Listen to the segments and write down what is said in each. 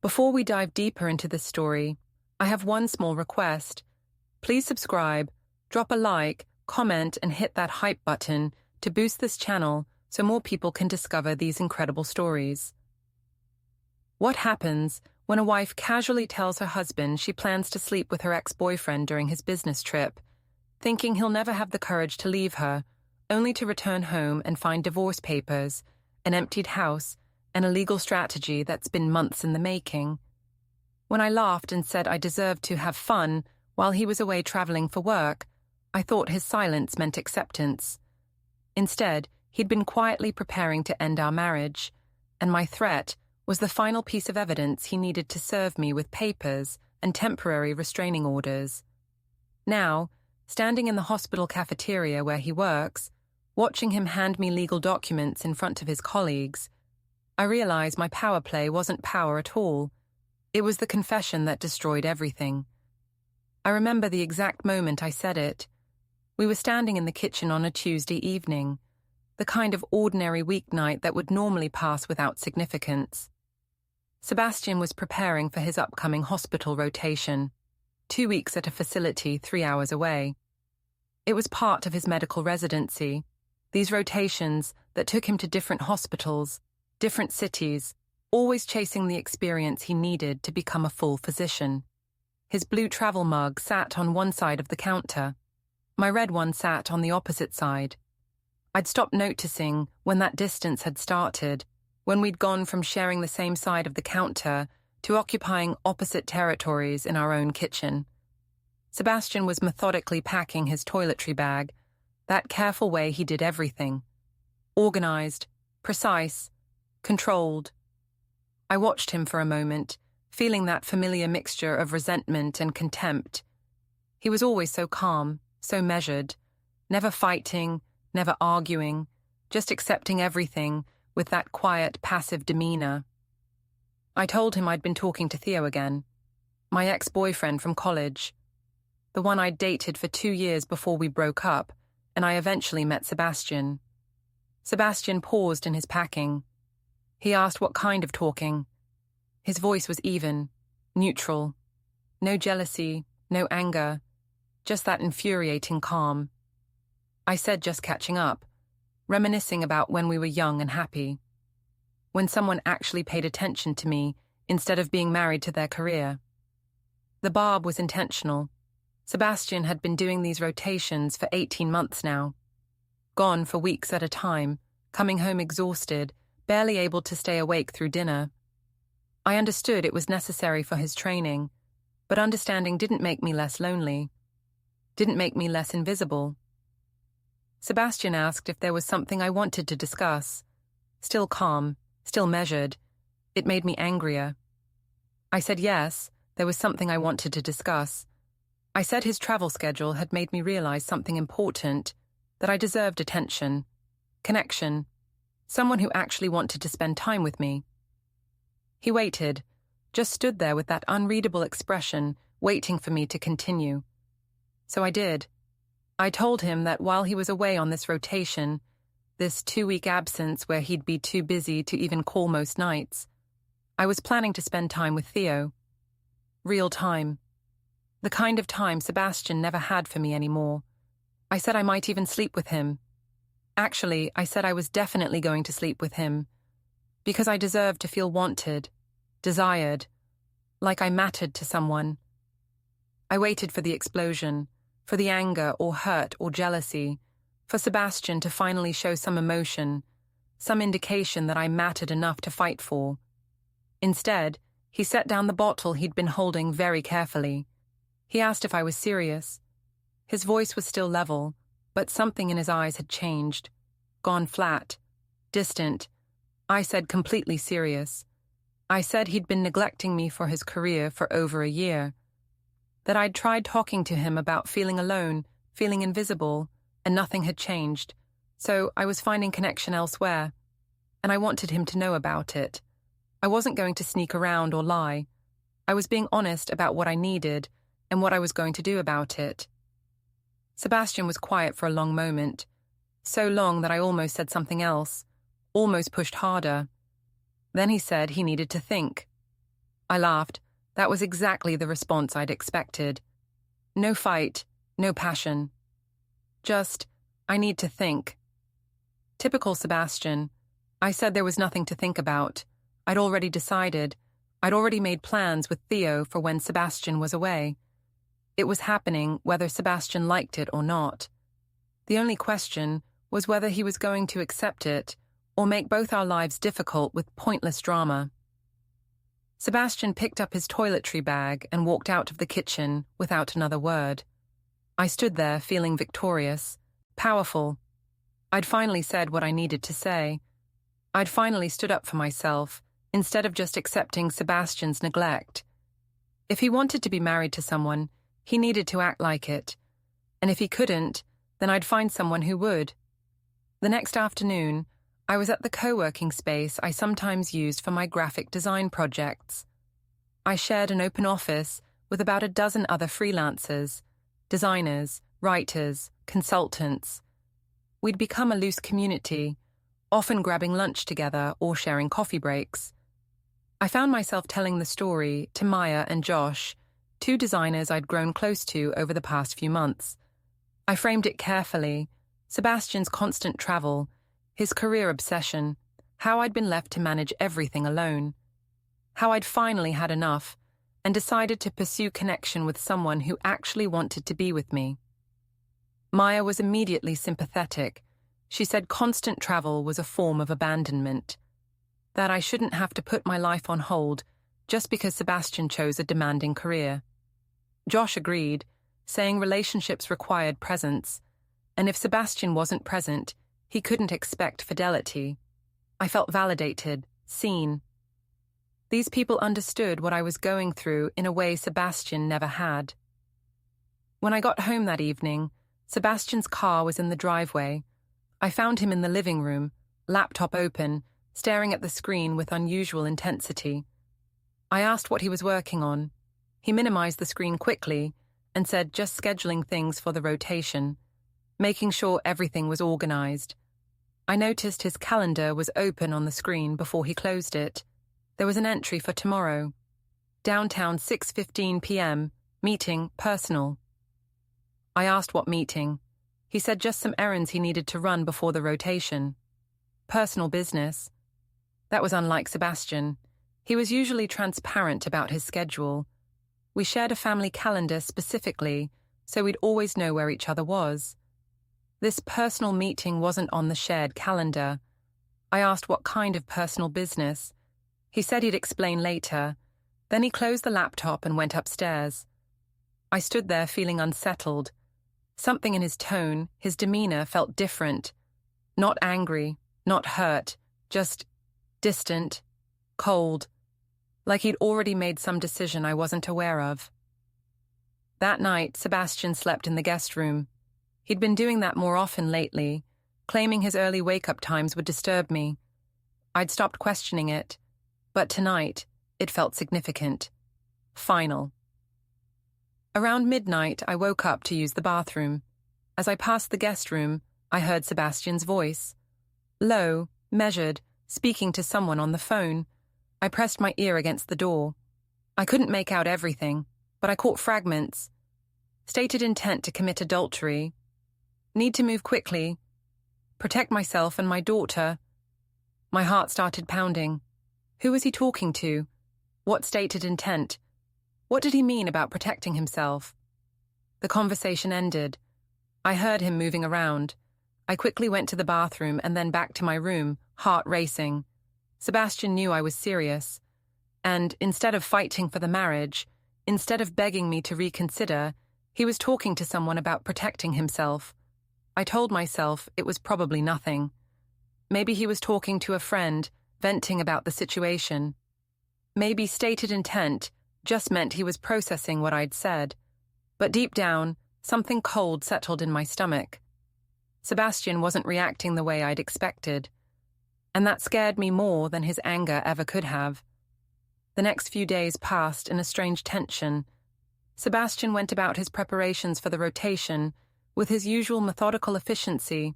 Before we dive deeper into this story, I have one small request. Please subscribe, drop a like, comment, and hit that hype button to boost this channel so more people can discover these incredible stories. What happens when a wife casually tells her husband she plans to sleep with her ex-boyfriend during his business trip, thinking he'll never have the courage to leave her, only to return home and find divorce papers, an emptied house, and a legal strategy that's been months in the making? When I laughed and said I deserved to have fun while he was away traveling for work, I thought his silence meant acceptance. Instead, he'd been quietly preparing to end our marriage, and my threat was the final piece of evidence he needed to serve me with papers and temporary restraining orders. Now, standing in the hospital cafeteria where he works, watching him hand me legal documents in front of his colleagues, I realized my power play wasn't power at all. It was the confession that destroyed everything. I remember the exact moment I said it. We were standing in the kitchen on a Tuesday evening, the kind of ordinary weeknight that would normally pass without significance. Sebastian was preparing for his upcoming hospital rotation, 2 weeks at a facility 3 hours away. It was part of his medical residency, these rotations that took him to different hospitals, different cities, always chasing the experience he needed to become a full physician. His blue travel mug sat on one side of the counter. My red one sat on the opposite side. I'd stopped noticing when that distance had started, when we'd gone from sharing the same side of the counter to occupying opposite territories in our own kitchen. Sebastian was methodically packing his toiletry bag, that careful way he did everything. Organized, precise, controlled. I watched him for a moment, feeling that familiar mixture of resentment and contempt. He was always so calm, so measured, never fighting, never arguing, just accepting everything with that quiet, passive demeanor. I told him I'd been talking to Theo again, my ex-boyfriend from college, the one I'd dated for 2 years before we broke up, and I eventually met Sebastian. Sebastian paused in his packing. He asked what kind of talking. His voice was even, neutral. No jealousy, no anger, just that infuriating calm. I said just catching up, reminiscing about when we were young and happy, when someone actually paid attention to me instead of being married to their career. The barb was intentional. Sebastian had been doing these rotations for 18 months now. Gone for weeks at a time, coming home exhausted, barely able to stay awake through dinner. I understood it was necessary for his training, but understanding didn't make me less lonely, didn't make me less invisible. Sebastian asked if there was something I wanted to discuss. Still calm, still measured. It made me angrier. I said yes, there was something I wanted to discuss. I said his travel schedule had made me realize something important, that I deserved attention, connection, someone who actually wanted to spend time with me. He waited, just stood there with that unreadable expression, waiting for me to continue. So I did. I told him that while he was away on this rotation, this 2-week absence where he'd be too busy to even call most nights, I was planning to spend time with Theo. Real time. The kind of time Sebastian never had for me anymore. I said I might even sleep with him. Actually, I said I was definitely going to sleep with him, because I deserved to feel wanted, desired, like I mattered to someone. I waited for the explosion, for the anger or hurt or jealousy, for Sebastian to finally show some emotion, some indication that I mattered enough to fight for. Instead, he set down the bottle he'd been holding very carefully. He asked if I was serious. His voice was still level, but something in his eyes had changed, gone flat, distant. I said completely serious. I said he'd been neglecting me for his career for over a year, that I'd tried talking to him about feeling alone, feeling invisible, and nothing had changed, so I was finding connection elsewhere, and I wanted him to know about it. I wasn't going to sneak around or lie. I was being honest about what I needed and what I was going to do about it. Sebastian was quiet for a long moment, so long that I almost said something else, almost pushed harder. Then he said he needed to think. I laughed. That was exactly the response I'd expected. No fight, no passion. Just, I need to think. Typical Sebastian. I said there was nothing to think about. I'd already decided. I'd already made plans with Theo for when Sebastian was away. It was happening whether Sebastian liked it or not. The only question was whether he was going to accept it or make both our lives difficult with pointless drama. Sebastian picked up his toiletry bag and walked out of the kitchen without another word. I stood there feeling victorious, powerful. I'd finally said what I needed to say. I'd finally stood up for myself instead of just accepting Sebastian's neglect. If he wanted to be married to someone, he needed to act like it. And if he couldn't, then I'd find someone who would. The next afternoon, I was at the co-working space I sometimes used for my graphic design projects. I shared an open office with about a dozen other freelancers, designers, writers, consultants. We'd become a loose community, often grabbing lunch together or sharing coffee breaks. I found myself telling the story to Maya and Josh, two designers I'd grown close to over the past few months. I framed it carefully: Sebastian's constant travel, his career obsession, how I'd been left to manage everything alone, how I'd finally had enough and decided to pursue connection with someone who actually wanted to be with me. Maya was immediately sympathetic. She said constant travel was a form of abandonment, that I shouldn't have to put my life on hold just because Sebastian chose a demanding career. Josh agreed, saying relationships required presence, and if Sebastian wasn't present, he couldn't expect fidelity. I felt validated, seen. These people understood what I was going through in a way Sebastian never had. When I got home that evening, Sebastian's car was in the driveway. I found him in the living room, laptop open, staring at the screen with unusual intensity. I asked what he was working on. He minimized the screen quickly and said just scheduling things for the rotation, making sure everything was organized. I noticed his calendar was open on the screen before he closed it. There was an entry for tomorrow. Downtown 6:15 p.m., meeting, personal. I asked what meeting. He said just some errands he needed to run before the rotation. Personal business. That was unlike Sebastian. He was usually transparent about his schedule. We shared a family calendar specifically, so we'd always know where each other was. This personal meeting wasn't on the shared calendar. I asked what kind of personal business. He said he'd explain later. Then he closed the laptop and went upstairs. I stood there feeling unsettled. Something in his tone, his demeanor felt different. Not angry, not hurt, just distant, cold, like he'd already made some decision I wasn't aware of. That night, Sebastian slept in the guest room. He'd been doing that more often lately, claiming his early wake-up times would disturb me. I'd stopped questioning it, but tonight, it felt significant. Final. Around midnight, I woke up to use the bathroom. As I passed the guest room, I heard Sebastian's voice. Low, measured, speaking to someone on the phone. I pressed my ear against the door. I couldn't make out everything, but I caught fragments. Stated intent to commit adultery. Need to move quickly. Protect myself and my daughter. My heart started pounding. Who was he talking to? What stated intent? What did he mean about protecting himself? The conversation ended. I heard him moving around. I quickly went to the bathroom and then back to my room, heart racing. Sebastian knew I was serious. And instead of fighting for the marriage, instead of begging me to reconsider, he was talking to someone about protecting himself. I told myself it was probably nothing. Maybe he was talking to a friend, venting about the situation. Maybe stated intent just meant he was processing what I'd said. But deep down, something cold settled in my stomach. Sebastian wasn't reacting the way I'd expected, and that scared me more than his anger ever could have. The next few days passed in a strange tension. Sebastian went about his preparations for the rotation with his usual methodical efficiency,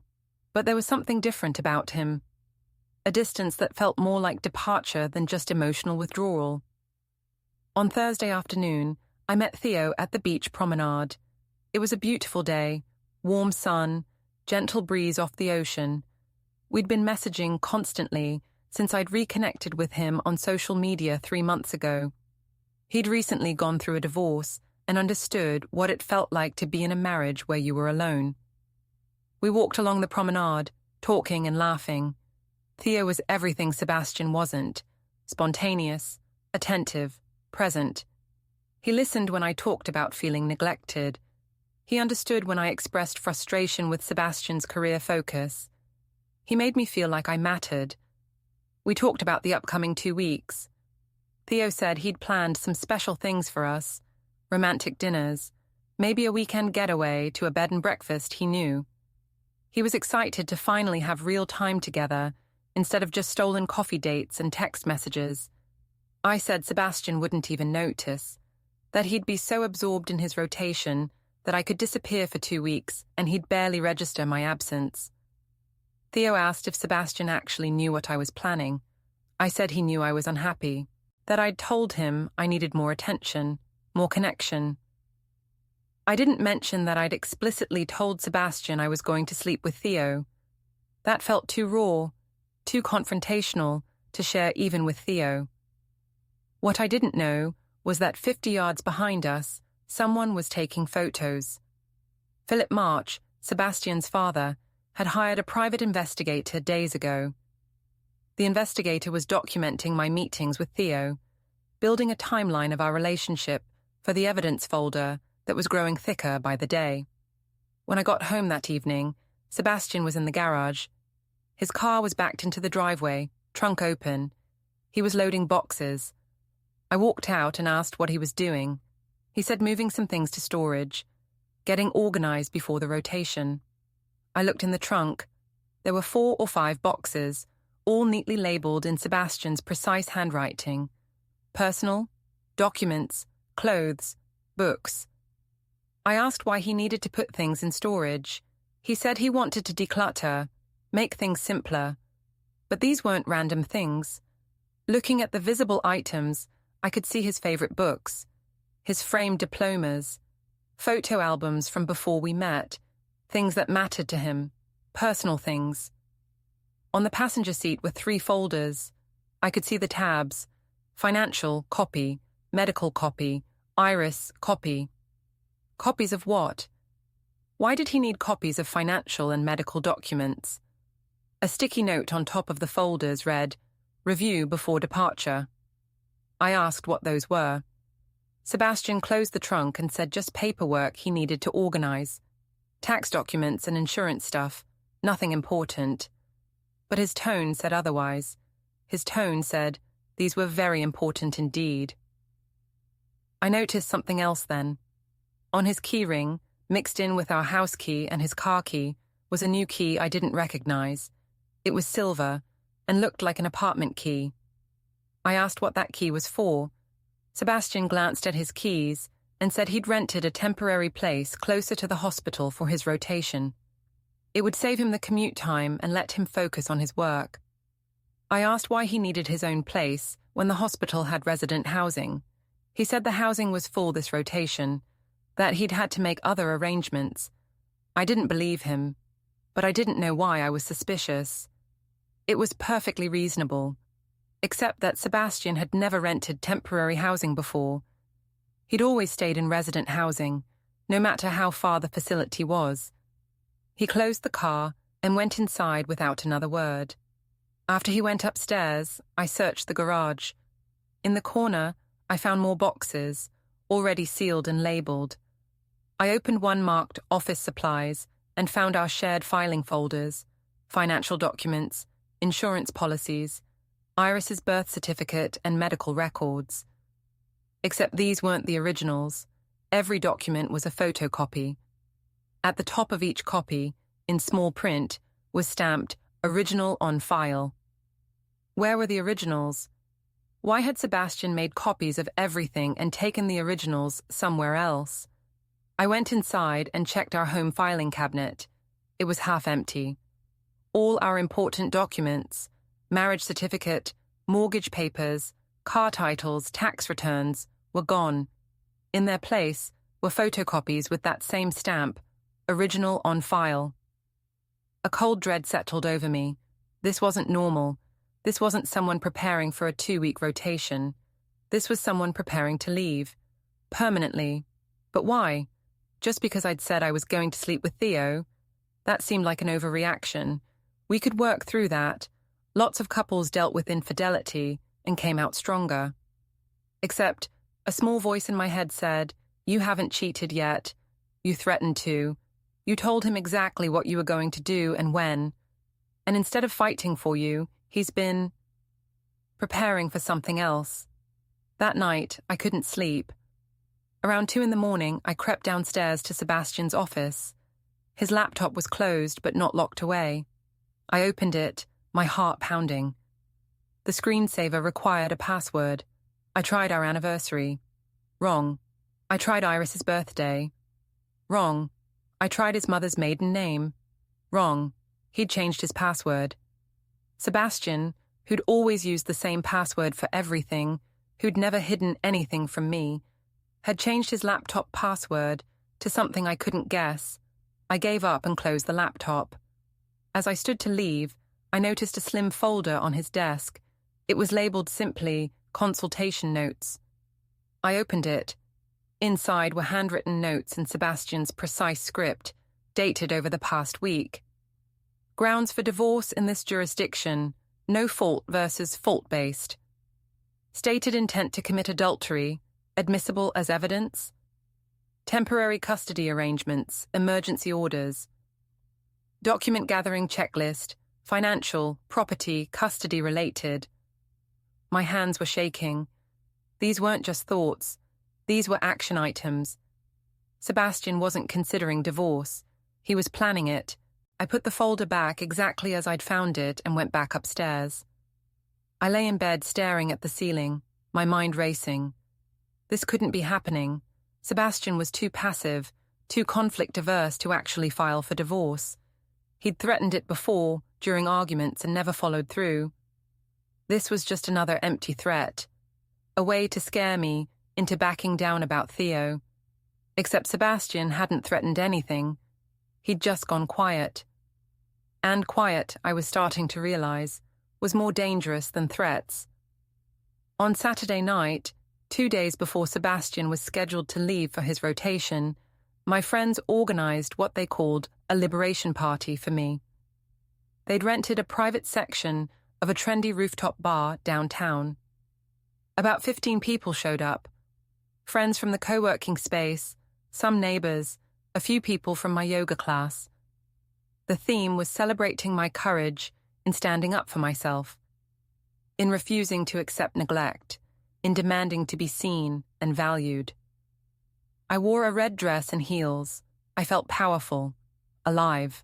but there was something different about him. A distance that felt more like departure than just emotional withdrawal. On Thursday afternoon, I met Theo at the beach promenade. It was a beautiful day, warm sun, gentle breeze off the ocean. We'd been messaging constantly since I'd reconnected with him on social media 3 months ago. He'd recently gone through a divorce and understood what it felt like to be in a marriage where you were alone. We walked along the promenade, talking and laughing. Theo was everything Sebastian wasn't: spontaneous, attentive, present. He listened when I talked about feeling neglected. He understood when I expressed frustration with Sebastian's career focus. He made me feel like I mattered. We talked about the upcoming 2 weeks. Theo said he'd planned some special things for us: romantic dinners, maybe a weekend getaway to a bed and breakfast he knew. He was excited to finally have real time together instead of just stolen coffee dates and text messages. I said Sebastian wouldn't even notice, that he'd be so absorbed in his rotation that I could disappear for 2 weeks and he'd barely register my absence. Theo asked if Sebastian actually knew what I was planning. I said he knew I was unhappy, that I'd told him I needed more attention, more connection. I didn't mention that I'd explicitly told Sebastian I was going to sleep with Theo. That felt too raw, too confrontational to share even with Theo. What I didn't know was that 50 yards behind us, someone was taking photos. Philip March, Sebastian's father, had hired a private investigator days ago. The investigator was documenting my meetings with Theo, building a timeline of our relationship for the evidence folder that was growing thicker by the day. When I got home that evening, Sebastian was in the garage. His car was backed into the driveway, trunk open. He was loading boxes. I walked out and asked what he was doing. He said moving some things to storage, getting organized before the rotation. I looked in the trunk. There were 4 or 5 boxes, all neatly labeled in Sebastian's precise handwriting. Personal, documents, clothes, books. I asked why he needed to put things in storage. He said he wanted to declutter, make things simpler. But these weren't random things. Looking at the visible items, I could see his favorite books, his framed diplomas, photo albums from before we met, things that mattered to him, personal things. On the passenger seat were 3 folders. I could see the tabs: financial, copy; medical, copy; iris, copy. Copies of what? Why did he need copies of financial and medical documents? A sticky note on top of the folders read, "Review before departure." I asked what those were. Sebastian closed the trunk and said just paperwork he needed to organize. Tax documents and insurance stuff, nothing important. But his tone said otherwise. His tone said these were very important indeed. I noticed something else then. On his keyring, mixed in with our house key and his car key, was a new key I didn't recognize. It was silver and looked like an apartment key. I asked what that key was for. Sebastian glanced at his keys and said he'd rented a temporary place closer to the hospital for his rotation. It would save him the commute time and let him focus on his work. I asked why he needed his own place when the hospital had resident housing. He said the housing was full this rotation, that he'd had to make other arrangements. I didn't believe him, but I didn't know why I was suspicious. It was perfectly reasonable, except that Sebastian had never rented temporary housing before. He'd always stayed in resident housing, no matter how far the facility was. He closed the car and went inside without another word. After he went upstairs, I searched the garage. In the corner, I found more boxes, already sealed and labeled. I opened one marked office supplies and found our shared filing folders, financial documents, insurance policies, Iris's birth certificate and medical records. Except these weren't the originals. Every document was a photocopy. At the top of each copy, in small print, was stamped "Original on file." Where were the originals? Why had Sebastian made copies of everything and taken the originals somewhere else? I went inside and checked our home filing cabinet. It was half empty. All our important documents, marriage certificate, mortgage papers, car titles, tax returns, were gone. In their place were photocopies with that same stamp, original on file. A cold dread settled over me. This wasn't normal. This wasn't someone preparing for a 2-week rotation. This was someone preparing to leave. Permanently. But why? Just because I'd said I was going to sleep with Theo? That seemed like an overreaction. We could work through that. Lots of couples dealt with infidelity and came out stronger. Except, a small voice in my head said, "You haven't cheated yet. You threatened to. You told him exactly what you were going to do and when. And instead of fighting for you, he's been preparing for something else." That night, I couldn't sleep. Around 2 a.m, I crept downstairs to Sebastian's office. His laptop was closed but not locked away. I opened it, my heart pounding. The screensaver required a password. I tried our anniversary. Wrong. I tried Iris's birthday. Wrong. I tried his mother's maiden name. Wrong. He'd changed his password. Sebastian, who'd always used the same password for everything, who'd never hidden anything from me, had changed his laptop password to something I couldn't guess. I gave up and closed the laptop. As I stood to leave, I noticed a slim folder on his desk. It was labeled simply Consultation Notes. I opened it. Inside were handwritten notes in Sebastian's precise script, dated over the past week. Grounds for divorce in this jurisdiction: no fault versus fault-based. Stated intent to commit adultery, admissible as evidence. Temporary custody arrangements, emergency orders. Document gathering checklist, financial, property, custody related. My hands were shaking. These weren't just thoughts. These were action items. Sebastian wasn't considering divorce. He was planning it. I put the folder back exactly as I'd found it and went back upstairs. I lay in bed staring at the ceiling, my mind racing. This couldn't be happening. Sebastian was too passive, too conflict-averse to actually file for divorce. He'd threatened it before, during arguments, and never followed through. This was just another empty threat. A way to scare me into backing down about Theo. Except Sebastian hadn't threatened anything. He'd just gone quiet. And quiet, I was starting to realize, was more dangerous than threats. On Saturday night, 2 days before Sebastian was scheduled to leave for his rotation, my friends organized what they called a liberation party for me. They'd rented a private section of a trendy rooftop bar downtown. About 15 people showed up. Friends from the co-working space, some neighbors, a few people from my yoga class. The theme was celebrating my courage in standing up for myself, in refusing to accept neglect, in demanding to be seen and valued. I wore a red dress and heels. I felt powerful, alive,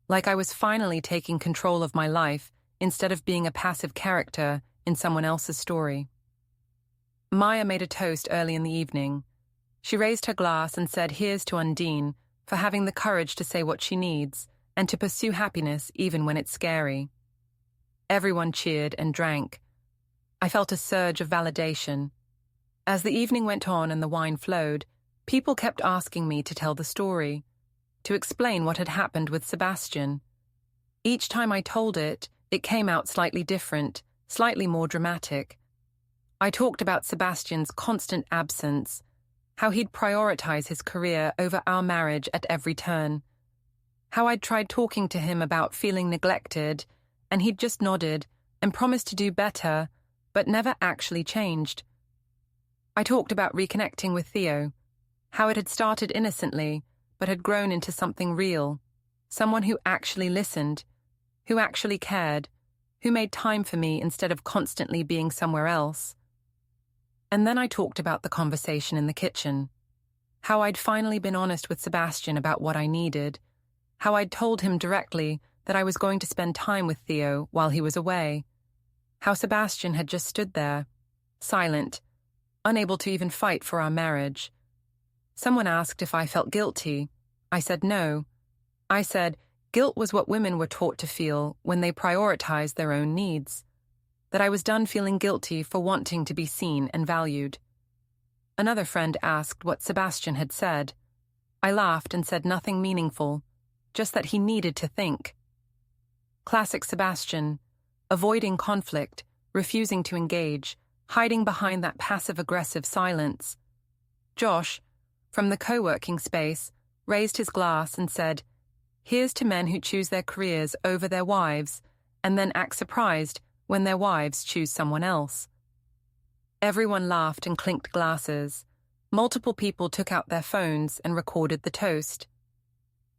like I was finally taking control of my life instead of being a passive character in someone else's story. Maya made a toast early in the evening. She raised her glass and said, "Here's to Undine for having the courage to say what she needs and to pursue happiness even when it's scary." Everyone cheered and drank. I felt a surge of validation. As the evening went on and the wine flowed, people kept asking me to tell the story, to explain what had happened with Sebastian. Each time I told it, it came out slightly different, slightly more dramatic. I talked about Sebastian's constant absence, how he'd prioritize his career over our marriage at every turn, how I'd tried talking to him about feeling neglected, and he'd just nodded and promised to do better, but never actually changed. I talked about reconnecting with Theo, how it had started innocently, but had grown into something real, someone who actually listened, who actually cared, who made time for me instead of constantly being somewhere else. And then I talked about the conversation in the kitchen, how I'd finally been honest with Sebastian about what I needed, how I'd told him directly that I was going to spend time with Theo while he was away, how Sebastian had just stood there, silent, unable to even fight for our marriage. Someone asked if I felt guilty. I said no. I said guilt was what women were taught to feel when they prioritized their own needs, that I was done feeling guilty for wanting to be seen and valued. Another friend asked what Sebastian had said. I laughed and said nothing meaningful, just that he needed to think. Classic Sebastian, avoiding conflict, refusing to engage, hiding behind that passive-aggressive silence. Josh, from the co-working space, raised his glass and said, "Here's to men who choose their careers over their wives and then act surprised when their wives choose someone else." Everyone laughed and clinked glasses. Multiple people took out their phones and recorded the toast.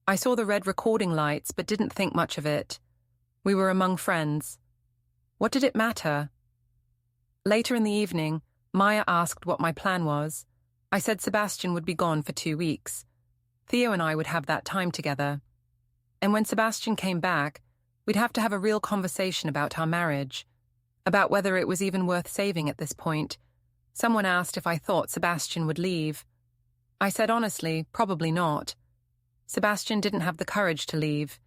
I saw the red recording lights but didn't think much of it. We were among friends. What did it matter? Later in the evening, Maya asked what my plan was. I said Sebastian would be gone for 2 weeks. Theo and I would have that time together. And when Sebastian came back, we'd have to have a real conversation about our marriage, about whether it was even worth saving at this point. Someone asked if I thought Sebastian would leave. I said honestly, probably not. Sebastian didn't have the courage to leave.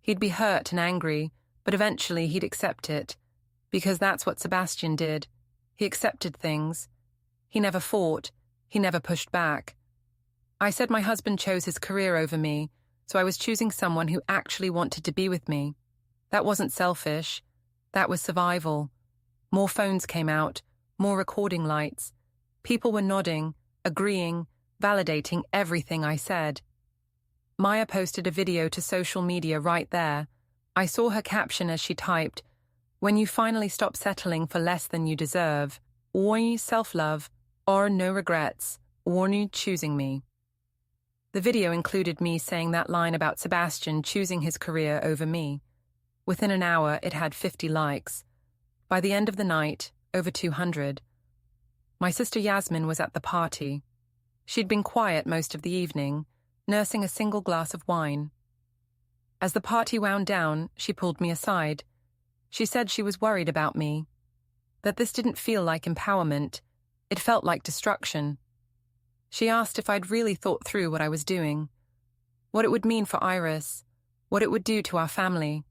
He'd be hurt and angry, but eventually he'd accept it, because that's what Sebastian did. He accepted things. He never fought. He never pushed back. I said my husband chose his career over me, so I was choosing someone who actually wanted to be with me. That wasn't selfish. That was survival. More phones came out, more recording lights. People were nodding, agreeing, validating everything I said. Maya posted a video to social media right there. I saw her caption as she typed, "When you finally stop settling for less than you deserve, or self-love, or no regrets, or choosing me." The video included me saying that line about Sebastian choosing his career over me. Within an hour, it had 50 likes. By the end of the night, over 200. My sister Yasmin was at the party. She'd been quiet most of the evening, nursing a single glass of wine. As the party wound down, she pulled me aside. She said she was worried about me, that this didn't feel like empowerment, it felt like destruction. She asked if I'd really thought through what I was doing, what it would mean for Iris, what it would do to our family.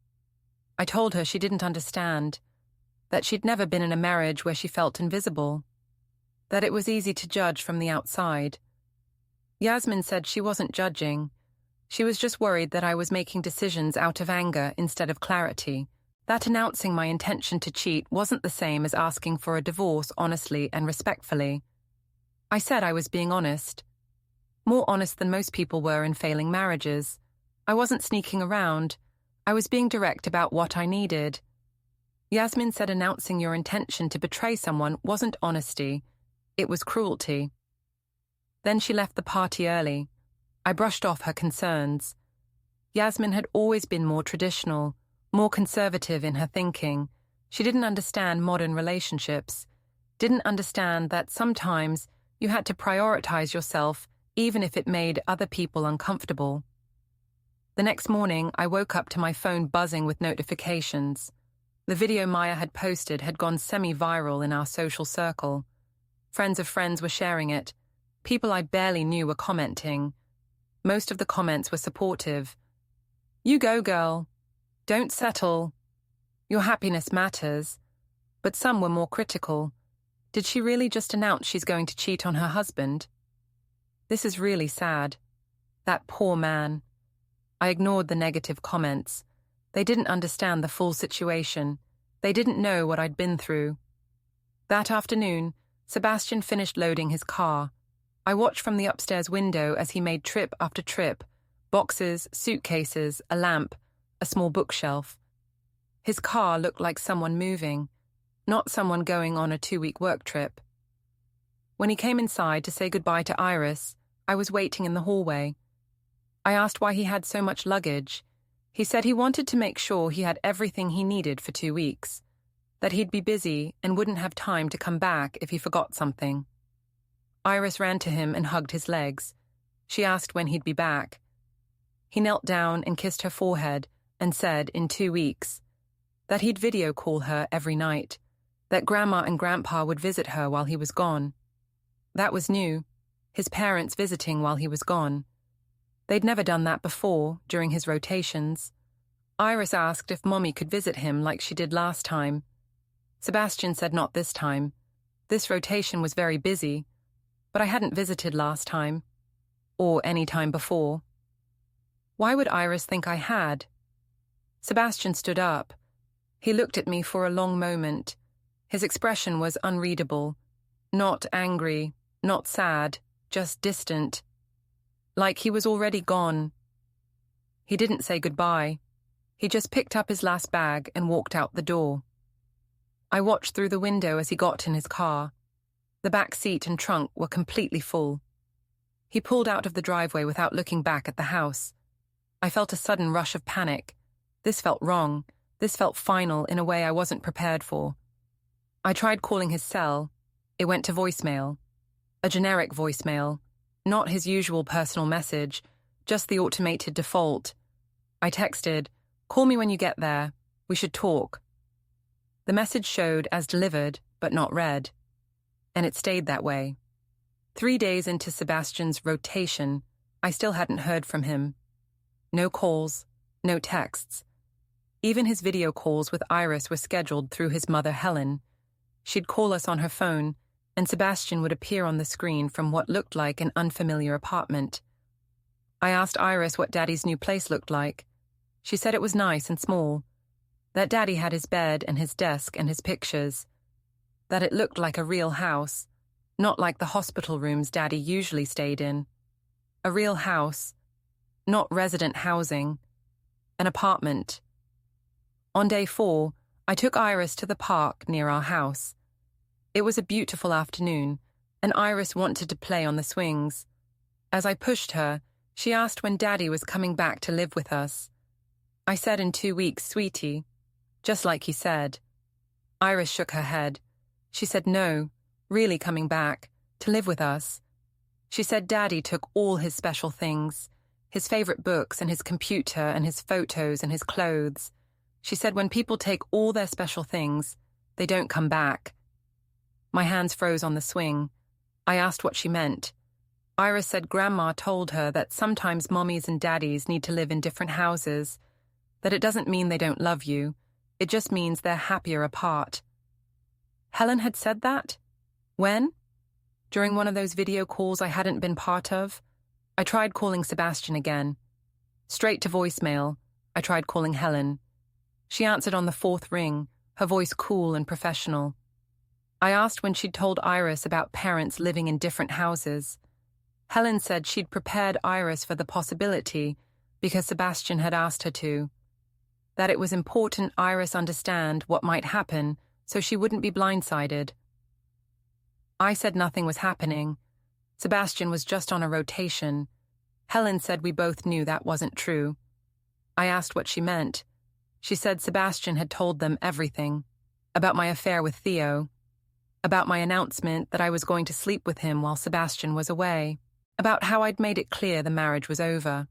I told her she didn't understand, that she'd never been in a marriage where she felt invisible, that it was easy to judge from the outside. Yasmin said she wasn't judging. She was just worried that I was making decisions out of anger instead of clarity, that announcing my intention to cheat wasn't the same as asking for a divorce honestly and respectfully. I said I was being honest. More honest than most people were in failing marriages. I wasn't sneaking around. I was being direct about what I needed. Yasmin said announcing your intention to betray someone wasn't honesty, it was cruelty. Then she left the party early. I brushed off her concerns. Yasmin had always been more traditional, more conservative in her thinking. She didn't understand modern relationships, didn't understand that sometimes you had to prioritize yourself even if it made other people uncomfortable. The next morning, I woke up to my phone buzzing with notifications. The video Maya had posted had gone semi-viral in our social circle. Friends of friends were sharing it. People I barely knew were commenting. Most of the comments were supportive. "You go, girl. Don't settle. Your happiness matters." But some were more critical. Did she really just announce she's going to cheat on her husband? This is really sad. That poor man. I ignored the negative comments. They didn't understand the full situation. They didn't know what I'd been through. That afternoon, Sebastian finished loading his car. I watched from the upstairs window as he made trip after trip, boxes, suitcases, a lamp, a small bookshelf. His car looked like someone moving, not someone going on a 2-week work trip. When he came inside to say goodbye to Iris, I was waiting in the hallway. I asked why he had so much luggage. He said he wanted to make sure he had everything he needed for 2 weeks, that he'd be busy and wouldn't have time to come back if he forgot something. Iris ran to him and hugged his legs. She asked when he'd be back. He knelt down and kissed her forehead and said in 2 weeks, that he'd video call her every night, that Grandma and Grandpa would visit her while he was gone. That was new, his parents visiting while he was gone. They'd never done that before, during his rotations. Iris asked if Mommy could visit him like she did last time. Sebastian said not this time. This rotation was very busy. but I hadn't visited last time, or any time before. Why would Iris think I had? Sebastian stood up. He looked at me for a long moment. His expression was unreadable. Not angry, not sad, just distant. Like he was already gone. He didn't say goodbye. He just picked up his last bag and walked out the door. I watched through the window as he got in his car. The back seat and trunk were completely full. He pulled out of the driveway without looking back at the house. I felt a sudden rush of panic. This felt wrong. This felt final in a way I wasn't prepared for. I tried calling his cell. It went to voicemail. A generic voicemail. Not his usual personal message, just the automated default. I texted, "Call me when you get there. We should talk." The message showed as delivered, but not read. And it stayed that way. 3 days into Sebastian's rotation, I still hadn't heard from him. No calls, no texts. Even his video calls with Iris were scheduled through his mother, Helen. She'd call us on her phone, and Sebastian would appear on the screen from what looked like an unfamiliar apartment. I asked Iris what Daddy's new place looked like. She said it was nice and small, that Daddy had his bed and his desk and his pictures, that it looked like a real house, not like the hospital rooms Daddy usually stayed in. A real house, not resident housing, an apartment. On day 4, I took Iris to the park near our house. It was a beautiful afternoon, and Iris wanted to play on the swings. As I pushed her, she asked when Daddy was coming back to live with us. I said in 2 weeks, sweetie, just like he said. Iris shook her head. She said no, really coming back, to live with us. She said Daddy took all his special things, his favorite books and his computer and his photos and his clothes. She said when people take all their special things, they don't come back. My hands froze on the swing. I asked what she meant. Iris said Grandma told her that sometimes mommies and daddies need to live in different houses, that it doesn't mean they don't love you, it just means they're happier apart. Helen had said that? When? During one of those video calls I hadn't been part of? I tried calling Sebastian again. Straight to voicemail, I tried calling Helen. She answered on the 4th ring, her voice cool and professional. I asked when she'd told Iris about parents living in different houses. Helen said she'd prepared Iris for the possibility because Sebastian had asked her to. That it was important Iris understand what might happen so she wouldn't be blindsided. I said nothing was happening. Sebastian was just on a rotation. Helen said we both knew that wasn't true. I asked what she meant. She said Sebastian had told them everything. About my affair with Theo. About my announcement that I was going to sleep with him while Sebastian was away. About how I'd made it clear the marriage was over.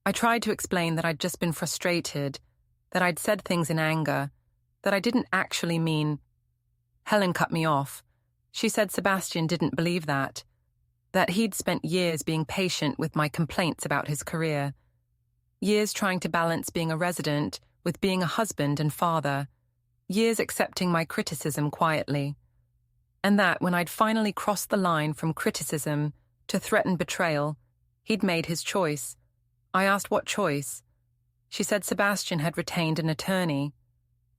I tried to explain that I'd just been frustrated, that I'd said things in anger, that I didn't actually mean. Helen cut me off. She said Sebastian didn't believe that he'd spent years being patient with my complaints about his career, years trying to balance being a resident with being a husband and father, years accepting my criticism quietly, and that when I'd finally crossed the line from criticism to threatened betrayal, he'd made his choice. I asked what choice. She said Sebastian had retained an attorney,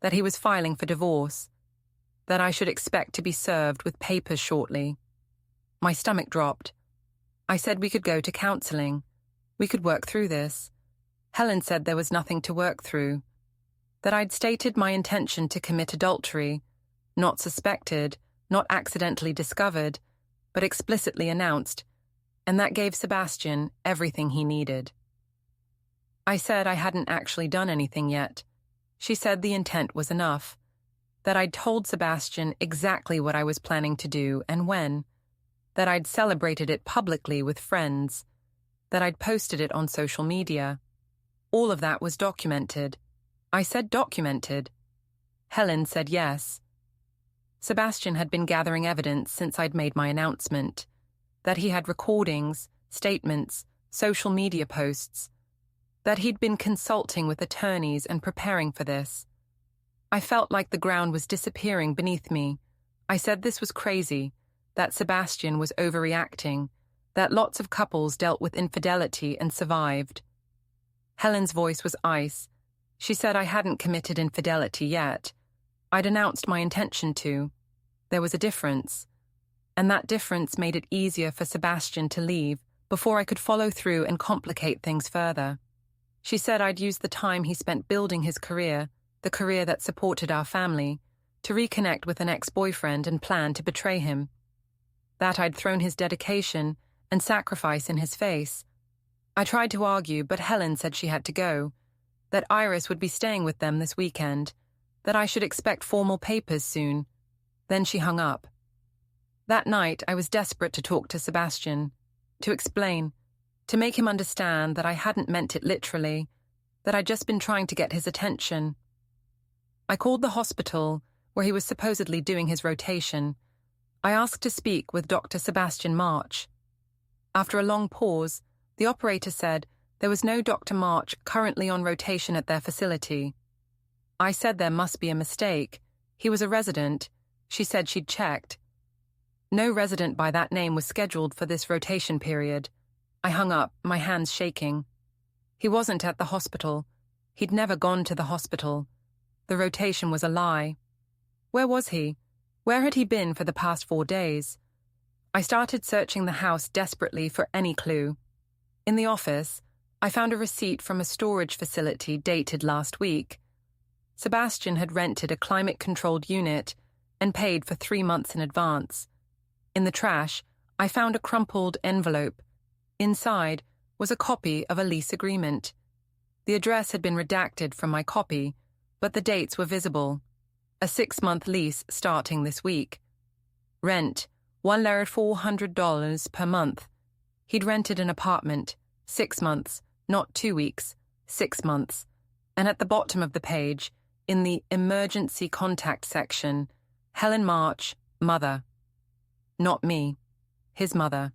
that he was filing for divorce, that I should expect to be served with papers shortly. My stomach dropped. I said we could go to counseling. We could work through this. Helen said there was nothing to work through, that I'd stated my intention to commit adultery, not suspected, not accidentally discovered, but explicitly announced, and that gave Sebastian everything he needed. I said I hadn't actually done anything yet. She said the intent was enough, that I'd told Sebastian exactly what I was planning to do and when, that I'd celebrated it publicly with friends, that I'd posted it on social media. All of that was documented. I said documented. Helen said yes. Sebastian had been gathering evidence since I'd made my announcement, that he had recordings, statements, social media posts, that he'd been consulting with attorneys and preparing for this. I felt like the ground was disappearing beneath me. I said this was crazy, that Sebastian was overreacting, that lots of couples dealt with infidelity and survived. Helen's voice was ice. She said I hadn't committed infidelity yet. I'd announced my intention to. There was a difference. And that difference made it easier for Sebastian to leave before I could follow through and complicate things further. She said I'd used the time he spent building his career, the career that supported our family, to reconnect with an ex-boyfriend and plan to betray him. That I'd thrown his dedication and sacrifice in his face. I tried to argue, but Helen said she had to go, that Iris would be staying with them this weekend, that I should expect formal papers soon. Then she hung up. That night, I was desperate to talk to Sebastian, to explain, to make him understand that I hadn't meant it literally, that I'd just been trying to get his attention. I called the hospital, where he was supposedly doing his rotation. I asked to speak with Dr. Sebastian March. After a long pause, the operator said there was no Dr. March currently on rotation at their facility. I said there must be a mistake. He was a resident. She said she'd checked. No resident by that name was scheduled for this rotation period. I hung up, my hands shaking. He wasn't at the hospital. He'd never gone to the hospital. The rotation was a lie. Where was he? Where had he been for the past 4 days? I started searching the house desperately for any clue. In the office, I found a receipt from a storage facility dated last week. Sebastian had rented a climate-controlled unit and paid for 3 months in advance. In the trash, I found a crumpled envelope. Inside was a copy of a lease agreement. The address had been redacted from my copy, but the dates were visible. A 6-month lease starting this week. Rent, $1,400 per month. He'd rented an apartment, 6 months, not 2 weeks, 6 months. And at the bottom of the page, in the emergency contact section, Helen March, mother. Not me, his mother.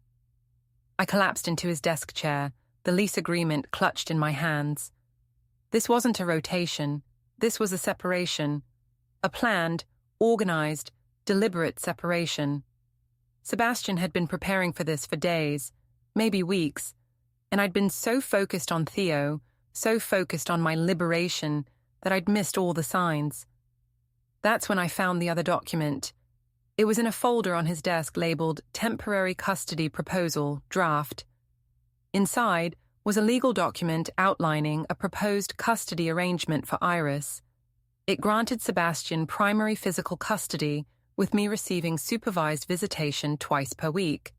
I collapsed into his desk chair, the lease agreement clutched in my hands. This wasn't a rotation. This was a separation. A planned, organized, deliberate separation. Sebastian had been preparing for this for days, maybe weeks, and I'd been so focused on Theo, so focused on my liberation, that I'd missed all the signs. That's when I found the other document. It was in a folder on his desk labeled Temporary Custody Proposal, Draft. Inside was a legal document outlining a proposed custody arrangement for Iris. It granted Sebastian primary physical custody, with me receiving supervised visitation twice per week.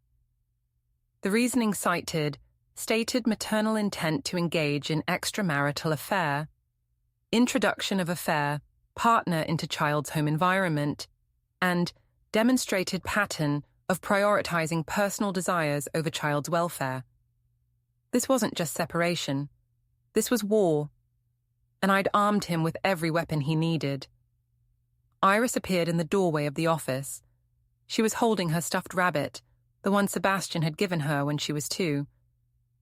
The reasoning cited stated maternal intent to engage in extramarital affair, introduction of affair, partner into child's home environment, and demonstrated pattern of prioritizing personal desires over child's welfare. This wasn't just separation. This was war. And I'd armed him with every weapon he needed. Iris appeared in the doorway of the office. She was holding her stuffed rabbit, the one Sebastian had given her when she was 2.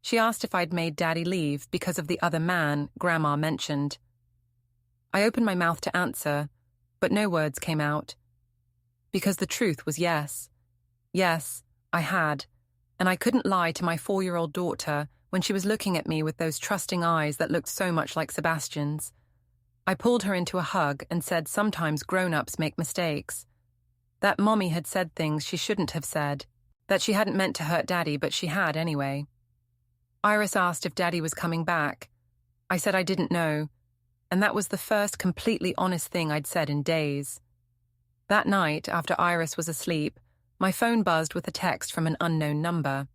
She asked if I'd made Daddy leave because of the other man Grandma mentioned. I opened my mouth to answer, but no words came out. Because the truth was yes. Yes, I had, and I couldn't lie to my 4-year-old daughter when she was looking at me with those trusting eyes that looked so much like Sebastian's. I pulled her into a hug and said sometimes grown-ups make mistakes. That Mommy had said things she shouldn't have said, that she hadn't meant to hurt Daddy, but she had anyway. Iris asked if Daddy was coming back. I said I didn't know, and that was the first completely honest thing I'd said in days. That night, after Iris was asleep, my phone buzzed with a text from an unknown number.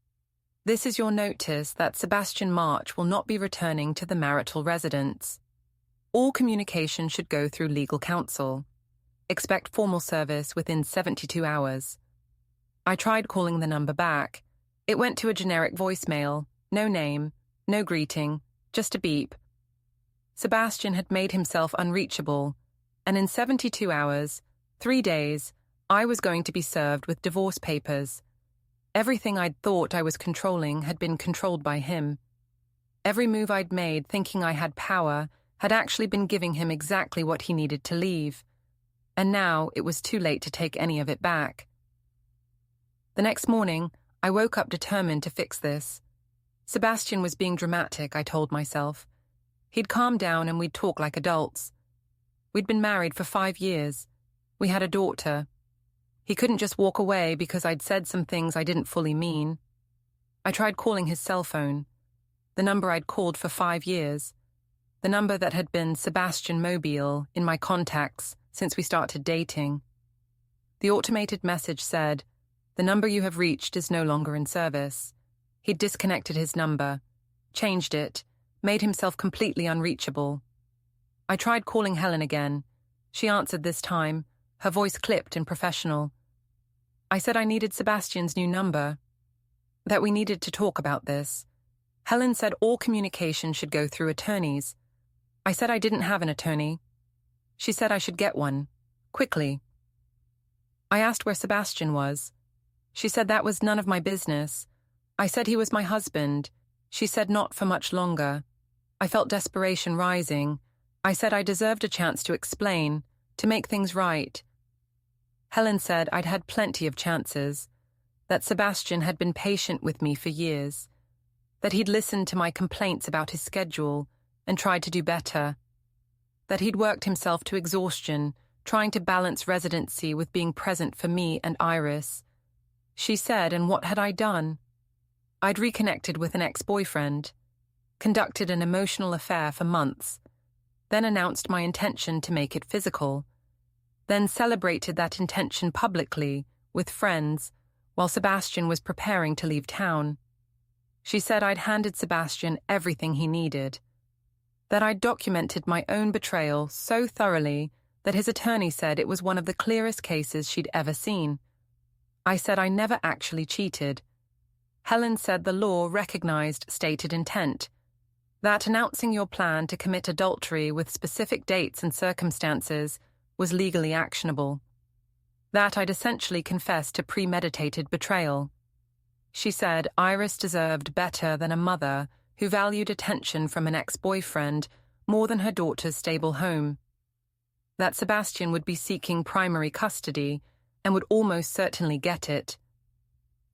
This is your notice that Sebastian March will not be returning to the marital residence. All communication should go through legal counsel. Expect formal service within 72 hours. I tried calling the number back. It went to a generic voicemail, no name, no greeting, just a beep. Sebastian had made himself unreachable, and in 72 hours, 3 days, I was going to be served with divorce papers. Everything I'd thought I was controlling had been controlled by him. Every move I'd made thinking I had power had actually been giving him exactly what he needed to leave. And now it was too late to take any of it back. The next morning, I woke up determined to fix this. Sebastian was being dramatic, I told myself. He'd calm down and we'd talk like adults. We'd been married for 5 years. We had a daughter. He couldn't just walk away because I'd said some things I didn't fully mean. I tried calling his cell phone, the number I'd called for 5 years, the number that had been Sebastian Mobile in my contacts since we started dating. The automated message said, "The number you have reached is no longer in service." He'd disconnected his number, changed it, made himself completely unreachable. I tried calling Helen again. She answered this time, her voice clipped and professional. I said I needed Sebastian's new number, that we needed to talk about this. Helen said all communication should go through attorneys. I said I didn't have an attorney. She said I should get one, quickly. I asked where Sebastian was. She said that was none of my business. I said he was my husband. She said not for much longer. I felt desperation rising. I said I deserved a chance to explain, to make things right. Helen said I'd had plenty of chances, that Sebastian had been patient with me for years, that he'd listened to my complaints about his schedule and tried to do better, that he'd worked himself to exhaustion, trying to balance residency with being present for me and Iris. She said, and what had I done? I'd reconnected with an ex-boyfriend, conducted an emotional affair for months, then announced my intention to make it physical, then celebrated that intention publicly with friends while Sebastian was preparing to leave town. She said I'd handed Sebastian everything he needed, that I'd documented my own betrayal so thoroughly that his attorney said it was one of the clearest cases she'd ever seen. I said I never actually cheated. Helen said the law recognized stated intent, that announcing your plan to commit adultery with specific dates and circumstances was legally actionable, that I'd essentially confessed to premeditated betrayal. She said Iris deserved better than a mother who valued attention from an ex-boyfriend more than her daughter's stable home, that Sebastian would be seeking primary custody and would almost certainly get it.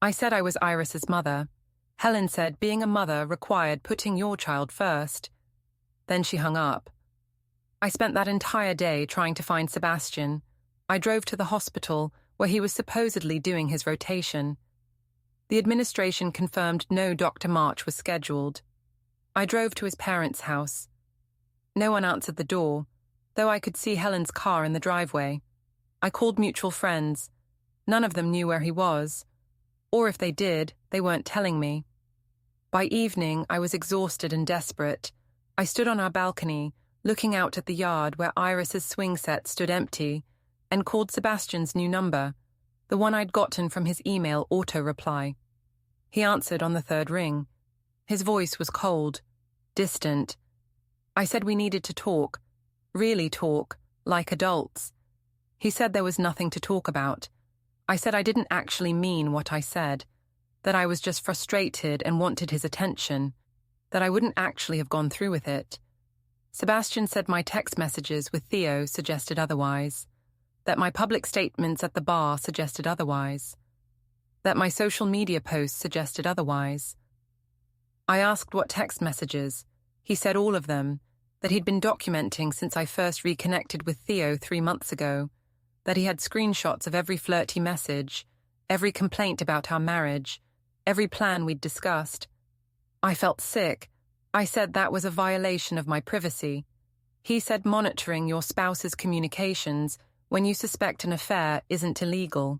I said I was Iris's mother. Helen said being a mother required putting your child first. Then she hung up. I spent that entire day trying to find Sebastian. I drove to the hospital where he was supposedly doing his rotation. The administration confirmed no Dr. March was scheduled. I drove to his parents' house. No one answered the door, though I could see Helen's car in the driveway. I called mutual friends. None of them knew where he was. Or if they did, they weren't telling me. By evening, I was exhausted and desperate. I stood on our balcony, looking out at the yard where Iris's swing set stood empty, and called Sebastian's new number, the one I'd gotten from his email auto-reply. He answered on the 3rd ring. His voice was cold, distant. I said we needed to talk, really talk, like adults. He said there was nothing to talk about. I said I didn't actually mean what I said, that I was just frustrated and wanted his attention, that I wouldn't actually have gone through with it. Sebastian said my text messages with Theo suggested otherwise, that my public statements at the bar suggested otherwise, that my social media posts suggested otherwise. I asked what text messages. He said all of them, that he'd been documenting since I first reconnected with Theo 3 months ago, that he had screenshots of every flirty message, every complaint about our marriage, every plan we'd discussed. I felt sick. I said that was a violation of my privacy. He said monitoring your spouse's communications when you suspect an affair isn't illegal.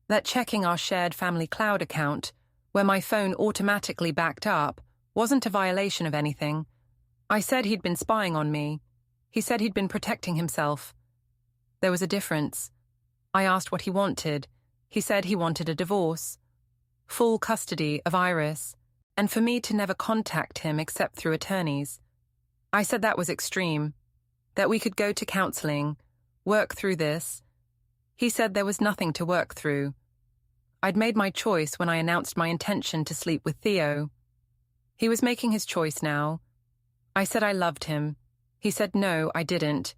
That checking our shared family cloud account, where my phone automatically backed up, wasn't a violation of anything. I said he'd been spying on me. He said he'd been protecting himself. There was a difference. I asked what he wanted. He said he wanted a divorce, full custody of Iris, and for me to never contact him except through attorneys. I said that was extreme, that we could go to counseling, work through this. He said there was nothing to work through. I'd made my choice when I announced my intention to sleep with Theo. He was making his choice now. I said I loved him. He said no, I didn't.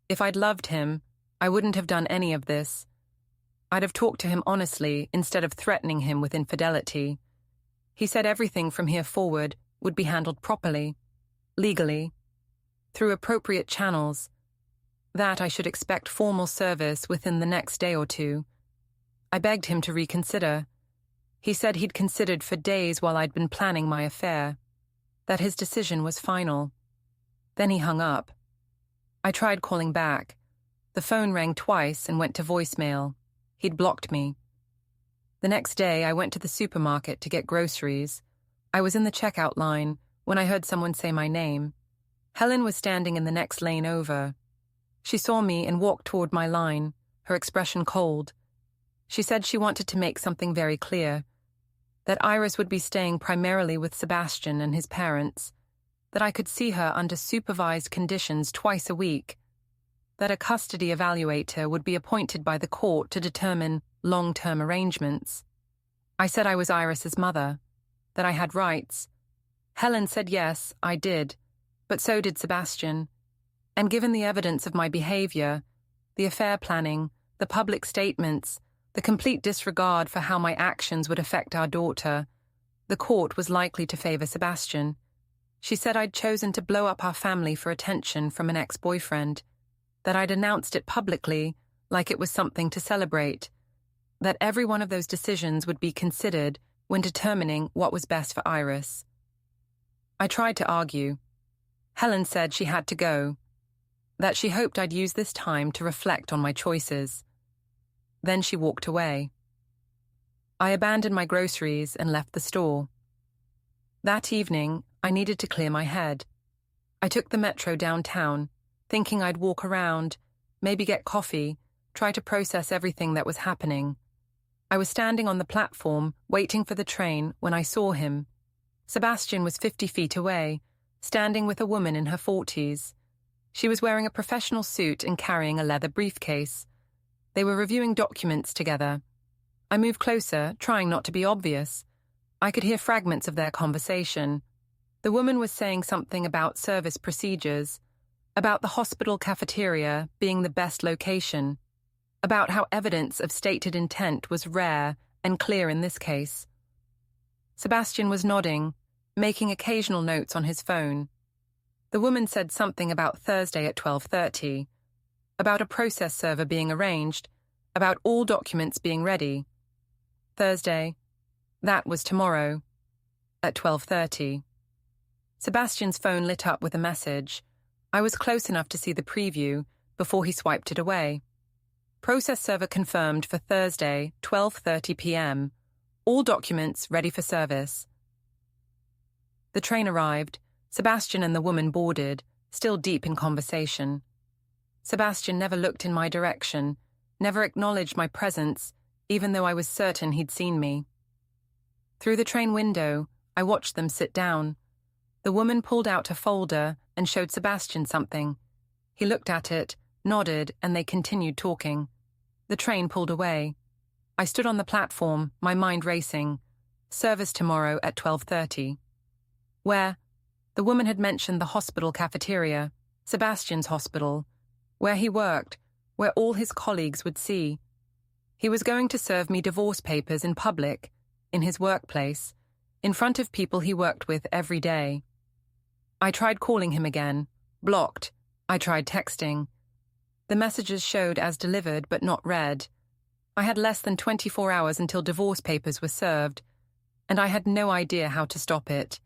If I'd loved him, I wouldn't have done any of this. I'd have talked to him honestly instead of threatening him with infidelity. He said everything from here forward would be handled properly, legally, through appropriate channels, that I should expect formal service within the next day or two. I begged him to reconsider. He said he'd considered for days while I'd been planning my affair, that his decision was final. Then he hung up. I tried calling back. The phone rang twice and went to voicemail. He'd blocked me. The next day, I went to the supermarket to get groceries. I was in the checkout line when I heard someone say my name. Helen was standing in the next lane over. She saw me and walked toward my line, her expression cold. She said she wanted to make something very clear, that Iris would be staying primarily with Sebastian and his parents, that I could see her under supervised conditions twice a week, that a custody evaluator would be appointed by the court to determine long-term arrangements. I said I was Iris's mother, that I had rights. Helen said yes, I did, but so did Sebastian. And given the evidence of my behavior, the affair planning, the public statements, the complete disregard for how my actions would affect our daughter, the court was likely to favor Sebastian. She said I'd chosen to blow up our family for attention from an ex-boyfriend, that I'd announced it publicly like it was something to celebrate, that every one of those decisions would be considered when determining what was best for Iris. I tried to argue. Helen said she had to go, that she hoped I'd use this time to reflect on my choices. Then she walked away. I abandoned my groceries and left the store. That evening, I needed to clear my head. I took the metro downtown, thinking I'd walk around, maybe get coffee, try to process everything that was happening. I was standing on the platform, waiting for the train, when I saw him. Sebastian was 50 feet away, standing with a woman in her 40s. She was wearing a professional suit and carrying a leather briefcase. They were reviewing documents together. I moved closer, trying not to be obvious. I could hear fragments of their conversation. The woman was saying something about service procedures, about the hospital cafeteria being the best location, about how evidence of stated intent was rare and clear in this case. Sebastian was nodding, making occasional notes on his phone. The woman said something about Thursday at 12:30, about a process server being arranged, about all documents being ready. Thursday, that was tomorrow, at 12:30. Sebastian's phone lit up with a message. I was close enough to see the preview before he swiped it away. Process server confirmed for Thursday, 12:30 p.m. All documents ready for service. The train arrived. Sebastian and the woman boarded, still deep in conversation. Sebastian never looked in my direction, never acknowledged my presence, even though I was certain he'd seen me. Through the train window, I watched them sit down. The woman pulled out a folder and showed Sebastian something. He looked at it, nodded, and they continued talking. The train pulled away. I stood on the platform, my mind racing. Service tomorrow at 12:30. Where? The woman had mentioned the hospital cafeteria, Sebastian's hospital, where he worked, where all his colleagues would see. He was going to serve me divorce papers in public, in his workplace, in front of people he worked with every day. I tried calling him again, blocked. I tried texting. The messages showed as delivered but not read. I had less than 24 hours until divorce papers were served, and I had no idea how to stop it.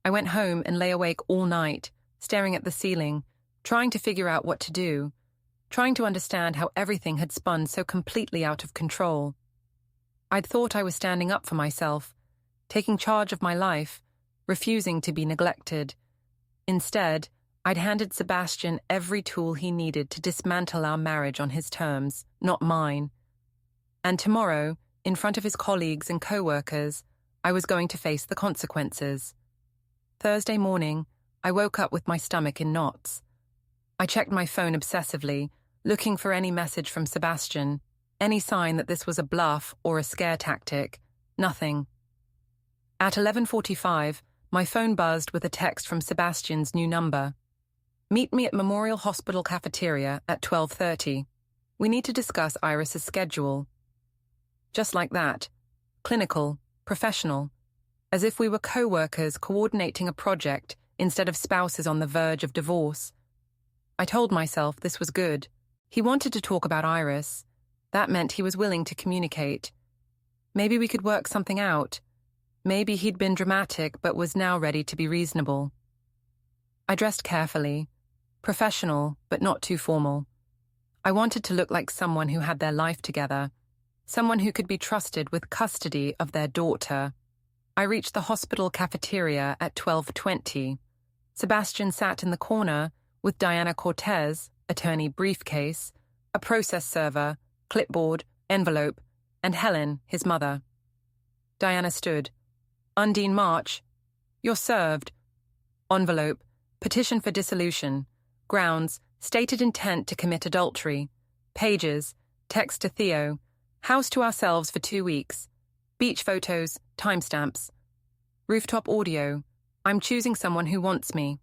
I went home and lay awake all night, staring at the ceiling, trying to figure out what to do, trying to understand how everything had spun so completely out of control. I'd thought I was standing up for myself, taking charge of my life, refusing to be neglected. Instead, I'd handed Sebastian every tool he needed to dismantle our marriage on his terms, not mine. And tomorrow, in front of his colleagues and co-workers, I was going to face the consequences. Thursday morning, I woke up with my stomach in knots. I checked my phone obsessively, looking for any message from Sebastian, any sign that this was a bluff or a scare tactic. Nothing. At 11:45, my phone buzzed with a text from Sebastian's new number. Meet me at Memorial Hospital cafeteria at 12:30. We need to discuss Iris's schedule. Just like that. Clinical, professional. As if we were co-workers coordinating a project instead of spouses on the verge of divorce. I told myself this was good. He wanted to talk about Iris. That meant he was willing to communicate. Maybe we could work something out. Maybe he'd been dramatic but was now ready to be reasonable. I dressed carefully, professional but not too formal. I wanted to look like someone who had their life together, someone who could be trusted with custody of their daughter. I reached the hospital cafeteria at 12:20. Sebastian sat in the corner with Diana Cortez, attorney briefcase, a process server, clipboard, envelope, and Helen, his mother. Diana stood. Undine March. You're served. Envelope. Petition for dissolution. Grounds. Stated intent to commit adultery. Pages. Text to Theo. House to ourselves for 2 weeks. Beach photos. Timestamps. Rooftop audio. I'm choosing someone who wants me.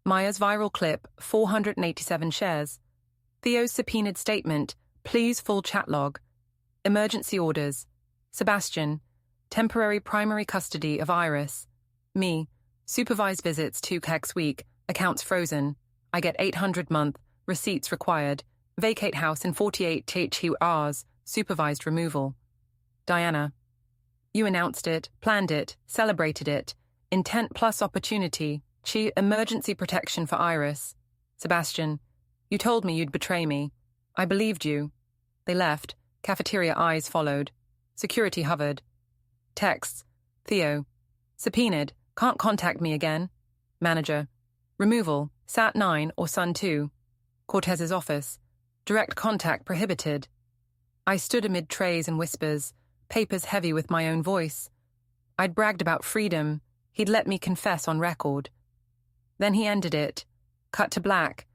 Maya's viral clip. 487 shares. Theo's subpoenaed statement. Please full chat log. Emergency orders. Sebastian. Temporary primary custody of Iris. Me. Supervised visits 2x week. Accounts frozen. I get 800 month. Receipts required. Vacate house in 48 hours. Supervised removal. Diana. You announced it, planned it, celebrated it. Intent plus opportunity. Emergency protection for Iris. Sebastian. You told me you'd betray me. I believed you. They left. Cafeteria eyes followed. Security hovered. Texts. Theo. Subpoenaed. Can't contact me again. Manager. Removal. Sat 9 or Sun 2. Cortez's office. Direct contact prohibited. I stood amid trays and whispers, papers heavy with my own voice. I'd bragged about freedom. He'd let me confess on record. Then he ended it. Cut to black.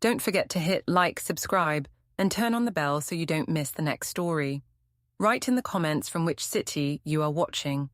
Don't forget to hit like, subscribe, and turn on the bell so you don't miss the next story. Write in the comments from which city you are watching.